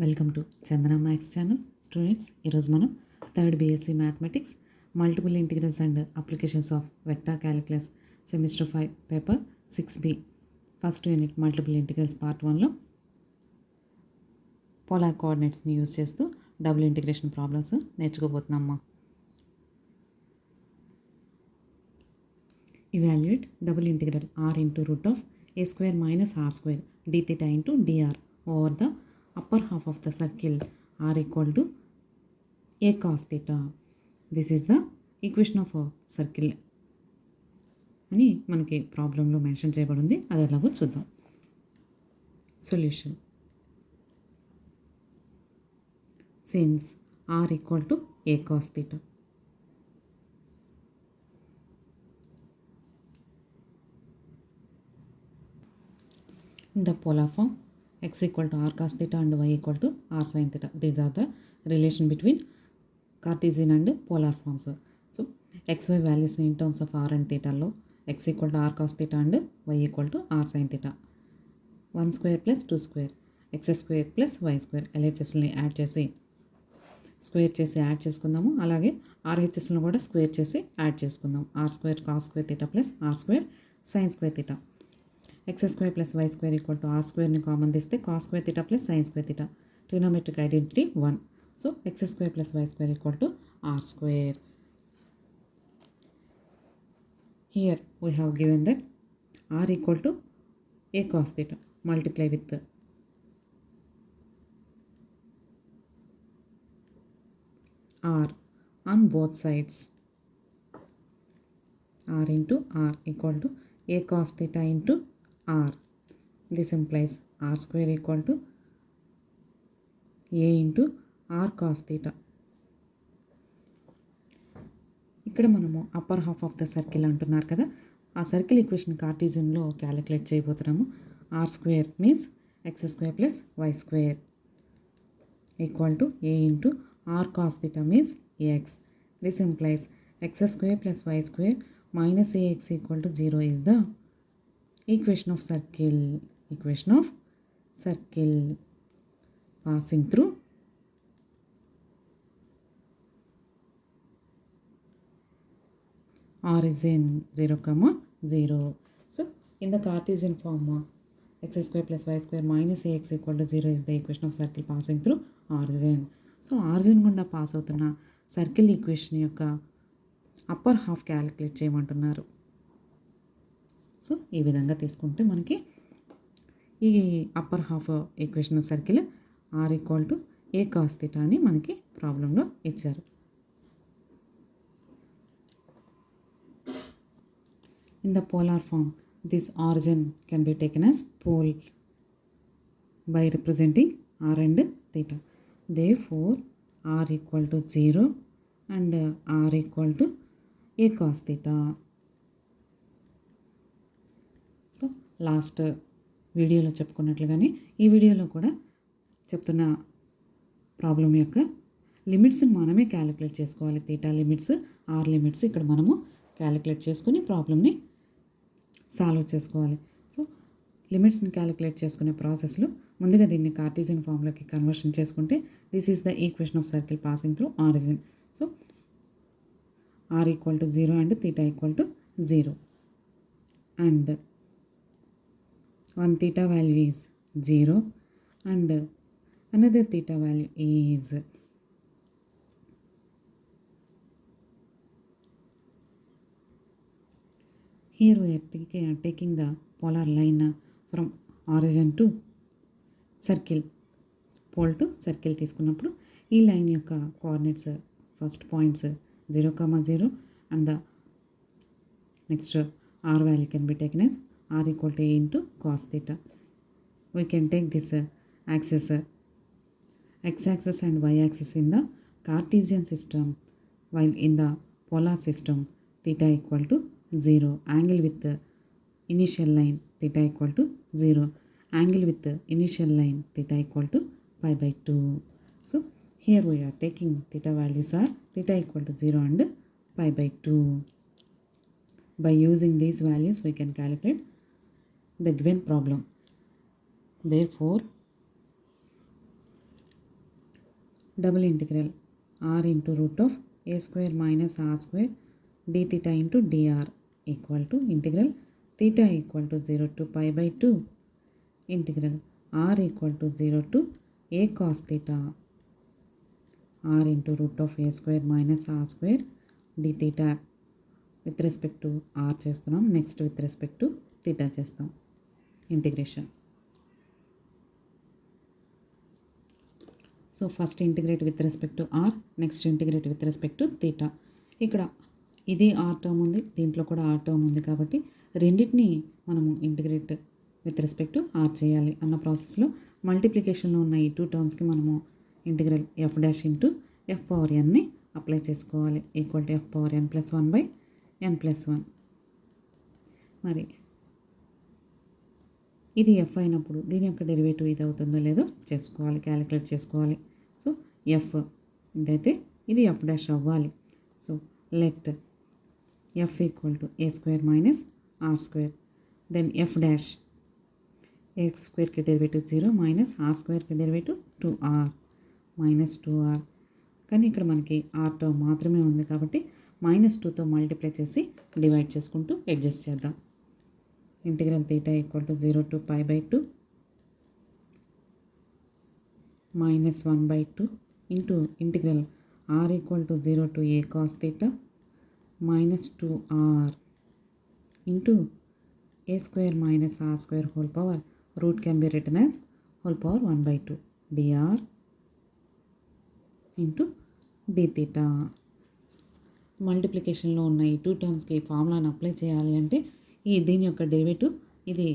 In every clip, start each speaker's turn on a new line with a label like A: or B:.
A: Welcome to Chandana maths channel. Students, ఈరోజు మనం third BSc mathematics multiple integrals and applications of vector calculus semester 5 paper 6B first unit multiple integrals part 1లో polar కోఆర్డినేట్స్ని use చేస్తూ double integration problems నేర్చుకోబోతున్నామ్మా. Evaluate double integral r into root of a square minus r square d theta into dr over the upper half of the circle r equal to a cos theta. This is the equation of a circle అని మనకి ప్రాబ్లంలో mention చేయబడి ఉంది. అది ఎలాగో చూద్దాం. Solution. Since r equal to a cos theta, in the polar form x equal to r cos theta and y equal to r sin theta. These are the relation between Cartesian and polar forms. So xy values in terms of r and theta lo x equal to r cos theta and y equal to r sin theta. 1 square plus 2 square x square plus y square LHSని add చేసి square చేసి add చేసుకుందాము. అలాగే RHSను కూడా square చేసి add చేసుకుందాం. r square cos square theta plus r square sin square theta. x square plus y square equal to r squareని common తీస్తే cos square theta plus sin square theta. Trigonometric identity 1. So x square plus y square equal to r square. Here we have given that r equal to a cos theta. Multiply with r on both sides. r into r equal to a cos theta into r. This implies r square equal to a into r cos theta. ఇక్కడ మనము upper half of the circle అంటున్నారు కదా, ఆ circle equation కార్టీజియన్లో calculate చేయబోతున్నాము. R square means x square plus y square equal to a into r cos theta means a x. This implies x square plus y square minus a x equal to 0 is the equation of circle passing through origin 0, 0. So in the Cartesian form x square plus y square minus ax equal to 0 is the equation of circle passing through origin. So origin గుండా pass అవుతున్న circle equation యొక్క upper half calculate చేయమంటున్నారు. So ఈ విధంగా తీసుకుంటే మనకి ఈ upper half equation circle r equal to a cos theta అని మనకి ప్రాబ్లంలో ఇచ్చారు. In the polar form this origin can be taken as pole by representing r and theta. Therefore r equal to 0 and r equal to a cos theta. So last వీడియోలో చెప్పుకున్నట్లుగానే ఈ వీడియోలో కూడా చెప్తున్న ప్రాబ్లం యొక్క లిమిట్స్ని మనమే క్యాలిక్యులేట్ చేసుకోవాలి. Theta limits, are limits ఇక్కడ మనము క్యాలిక్యులేట్ చేసుకుని ప్రాబ్లమ్ని సాల్వ్ చేసుకోవాలి. సో లిమిట్స్ని క్యాలిక్యులేట్ చేసుకునే ప్రాసెస్లో ముందుగా దీన్ని కార్టీజియన్ ఫామ్లోకి కన్వర్షన్ చేసుకుంటే this is the equation of circle passing through origin. So r equal to 0 and theta equal to 0 and one theta value is 0 and another theta value is here we are taking the polar line from origin to circle. Pole to circle తీసుకున్నప్పుడు ఈ line యొక్క coordinates first points 0, 0 and the next r value can be taken as r equal to a into cos theta. We can take this axis x-axis and y-axis in the Cartesian system, while in the polar system theta equal to 0, angle with the initial line theta equal to 0, angle with the initial line theta equal to pi by 2. So here we are taking theta values are theta equal to 0 and pi by 2. By using these values we can calculate the given problem. Therefore double integral r into root of a square minus r square d theta into d r equal to integral theta equal to 0 to π/2 integral r equal to 0 to a cos theta r into root of a square minus r square d theta with respect to r చేస్తున్నాం. Next with respect to theta చేస్తాం integration. So first integrate with respect to r, next integrate with respect to theta. ఇక్కడ ఇది are term ఉంది, దీంట్లో కూడా are term ఉంది కాబట్టి రెండింటిని మనము integrate with respect to r చేయాలి అన్న ప్రాసెస్లో మల్టిప్లికేషన్లో ఉన్న ఈ టూ టర్మ్స్కి మనము integral f dash into f power ఎన్ని అప్లై చేసుకోవాలి equal to f power n + 1/n+1. మరి ఇది ఎఫ్ అయినప్పుడు దీని యొక్క డెరివేటివ్ ఇది అవుతుందో లేదో చేసుకోవాలి, క్యాలిక్యులేట్ చేసుకోవాలి. సో ఎఫ్ ఇదైతే ఇది ఎఫ్ డాష్ అవ్వాలి. So let f equal to a square minus r square, then f dash a స్క్వేర్కి డెరివేటివ్ 0 మైనస్ ఆర్ స్క్వేర్కి డెరివేటివ్ 2r మైనస్ 2r. కానీ ఇక్కడ మనకి ఆర్ టర్మ్ మాత్రమే ఉంది కాబట్టి -2తో మల్టిప్లై చేసి డివైడ్ చేసుకుంటూ అడ్జస్ట్ చేద్దాం. Integral theta equal to 0 to π/2 -1/2 into integral r equal to 0 to a cos theta -2r into a square minus r square whole power root can be written as whole power 1/2 dr into d theta. మల్టిప్లికేషన్లో ఉన్న ఈ two టర్మ్స్కి ఫార్ములాను apply చేయాలి అంటే దీని యొక్క derivative ఇది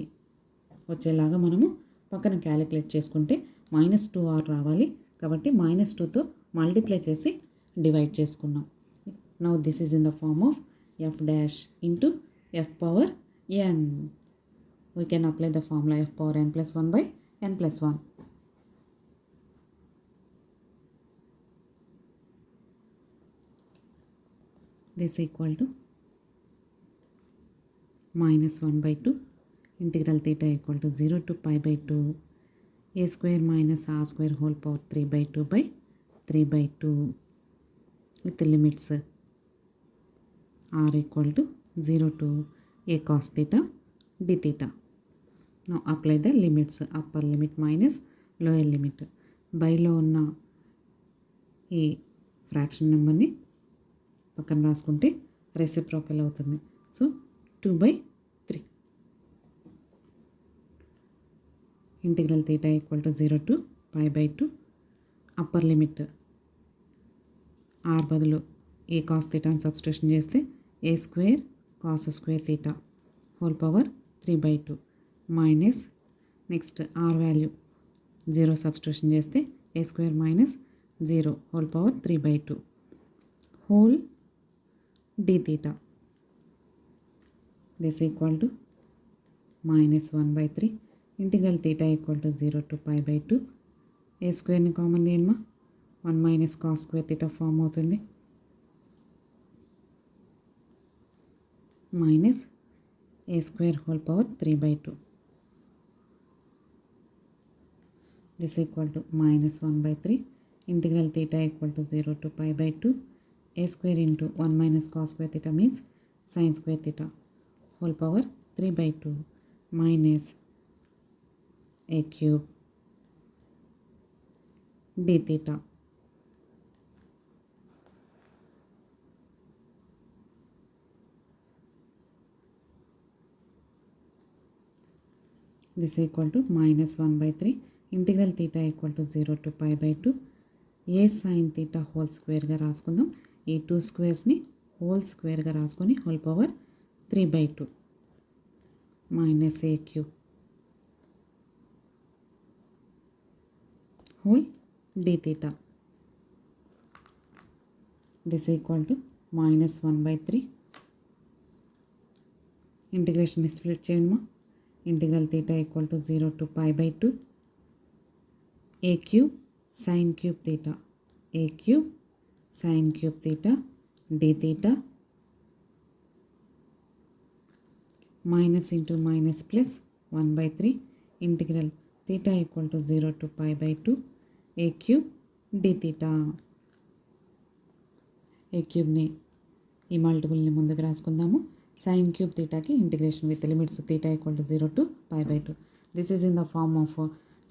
A: వచ్చేలాగా మనము పక్కన క్యాలిక్యులేట్ చేసుకుంటే -2r రావాలి కాబట్టి -2తో మల్టిప్లై చేసి డివైడ్ చేసుకున్నాం. Now this is in the form of f dash into f power n. We can apply the formula f power n+1/n+1. this equal to -1/2 integral theta equal to 0 to π/2 a square minus r square whole power 3/2 with the limits r equal to 0 to a cos theta d theta. Now apply the limits, upper limit minus lower limit. బైలో ఉన్న ఈ fraction నెంబర్ని పక్కన రాసుకుంటే reciprocal అవుతుంది. So 2/3 integral theta equal to 0 to π/2 upper limit r బదులు a cos థీటాని substitution చేస్తే a square cos square theta whole power 3/2 minus next r value 0 substitution చేస్తే a square minus 0 whole power 3/2 whole d theta. This equal to -1/3 integral theta equal to 0 to π/2 a square ని common తీయమ్మా 1 minus cos square theta form అవుతుంది minus a square whole power 3/2. This equal to -1/3 integral theta equal to 0 to π/2 a square into 1 minus cos square theta means sin square theta whole power 3/2 minus a cube d theta. This equal to -1/3 integral theta equal to 0 to π/2 a sin theta whole squareగా రాసుకుందాం. ఈ 2 స్క్వేర్స్ని whole స్క్వేర్గా రాసుకొని whole power 3/2 minus a cube whole d theta. This equal to -1/3 integration split చేయమ్మా. Integral theta equal to 0 to π/2 a cube sin cube theta a cube sin cube theta d theta minus into minus plus 1/3 integral theta equal to 0 to π/2 a cube d theta. A క్యూబ్ని ఈ మల్టిపుల్ని ముందుకు రాసుకుందాము. Sine cube తీటాకి integration with limits theta equal to 0 to π/2. This is in the form of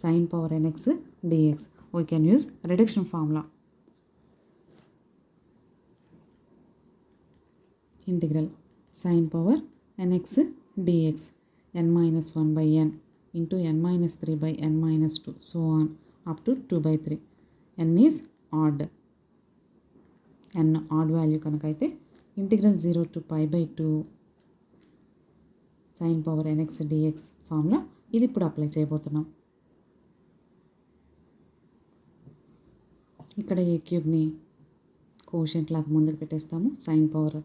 A: sine power nx dx. We can use reduction formula. Integral sine power nx dx n-1/n into n-3/n-2 so on up to 2/3. n is odd. n odd value కనుక అయితే ఇంటిగ్రల్ 0 to π/2 సైన్ power nx dx formula ఇది ఇప్పుడు apply చేయబోతున్నాం. ఇక్కడ a క్యూబ్ని quotient లాగా ముందుకు పెట్టేస్తాము. Sine power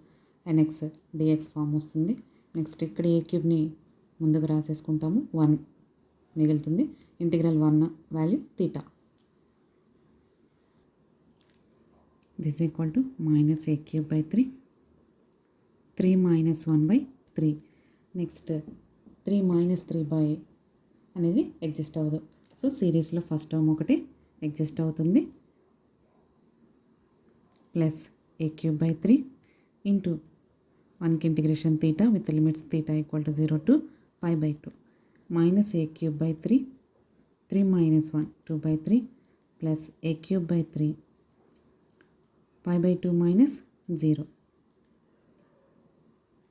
A: nx dx form వస్తుంది. నెక్స్ట్ ఇక్కడ ఏ క్యూబ్ని ముందుకు రాసేసుకుంటాము. 1 మిగులుతుంది. Integral 1 value theta. This equal to -a³/3 3 - 1/3. Next 3 - 3 అనేది ఎగ్జిస్ట్ అవ్వదు. సో సిరీస్లో ఫస్ట్ టర్మ్ ఒకటి ఎగ్జిస్ట్ అవుతుంది. ప్లస్ a³ ఇంటూ 1కి integration theta with limits theta equal to 0 to π/2 -a³/3 3 - 1 2/3 plus a³/3 π/2 - 0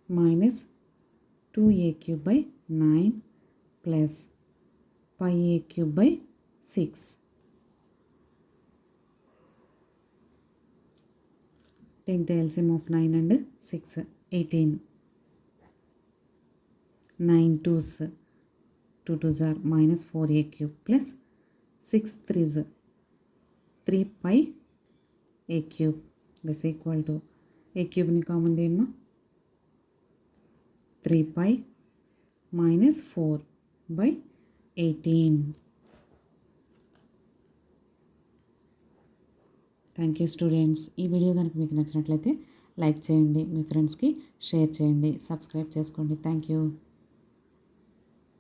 A: -2a³/9 plus πa³/6. Take the LCM of 9 and 6, 18. 9 2s, 2 2s are -4a³ plus 6 3s, 3πa³. This equal to a³ ni common దేమ్మా 3π -4/18. Thank you students. ఈ video కనుక మీకు నచ్చినట్లయితే like చేయండి, మీ ఫ్రెండ్స్కి share చేయండి, subscribe చేసుకోండి. Thank you.